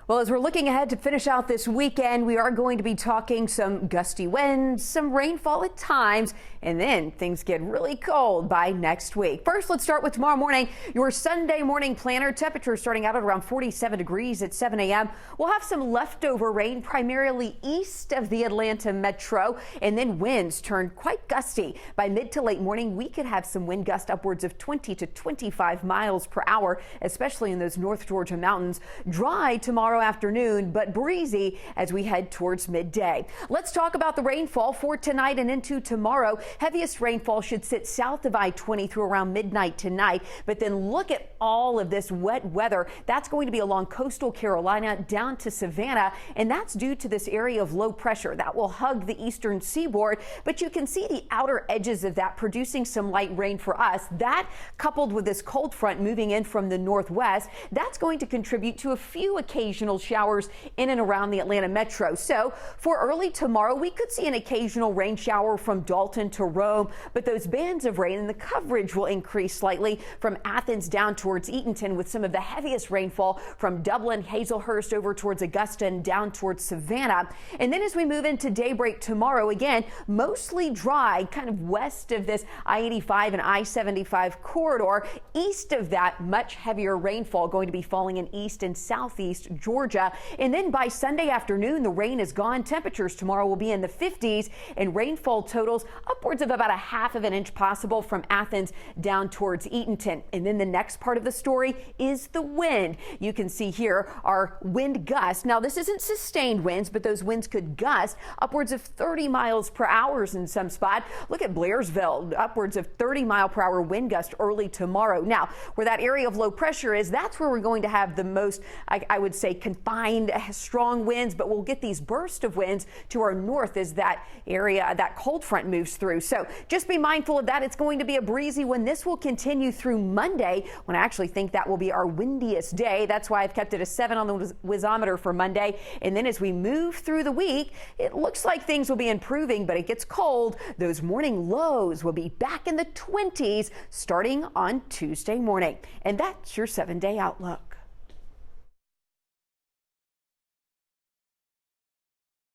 Well, as we're looking ahead to finish out this weekend, we are going to be talking some gusty winds, some rainfall at times, and then things get really cold by next week. First, let's start with tomorrow morning. Your Sunday morning planner temperature starting out at around 47 degrees at 7 a.m. We'll have some leftover rain primarily east of the Atlanta metro, and then winds turn quite gusty. By mid to late morning, we could have some wind gusts upwards of 20 to 25 miles per hour, especially in those North Georgia mountains. Dry tomorrow afternoon, but breezy as we head towards midday. Let's talk about the rainfall for tonight and into tomorrow. Heaviest rainfall should sit south of I-20 through around midnight tonight, but then look at all of this wet weather. That's going to be along coastal Carolina down to Savannah, and that's due to this area of low pressure that will hug the eastern seaboard. But you can see the outer edges of that producing some light rain for us. That, coupled with this cold front moving in from the northwest, that's going to contribute to a few occasional showers in and around the Atlanta metro. So for early tomorrow, we could see an occasional rain shower from Dalton to Rome, but those bands of rain and the coverage will increase slightly from Athens down towards Eatonton, with some of the heaviest rainfall from Dublin, Hazelhurst over towards Augusta and down towards Savannah. And then as we move into daybreak tomorrow, again, mostly dry, kind of west of this I-85 and I-75 corridor. East of that, much heavier rainfall going to be falling in east and southeast Georgia. And then by Sunday afternoon, the rain is gone. Temperatures tomorrow will be in the 50s and rainfall totals upwards of about a half of an inch possible from Athens down towards Eatonton. And then the next part of the story is the wind. You can see here our wind gusts. Now, this isn't sustained winds, but those winds could gust upwards of 30 miles per hour in some spot. Look at Blairsville, upwards of 30-mile-per-hour wind gust early tomorrow. Now, where that area of low pressure is, that's where we're going to have the most, I would say, confined strong winds, but we'll get these bursts of winds to our north as that area, that cold front moves through. So just be mindful of that. It's going to be a breezy one. This will continue through Monday, when I actually think that will be our windiest day. That's why I've kept it a 7 on the whizometer for Monday. And then as we move through the week, it looks like things will be improving, but it gets cold. Those morning lows will be back in the 20s starting on Tuesday morning. And that's your 7-day outlook.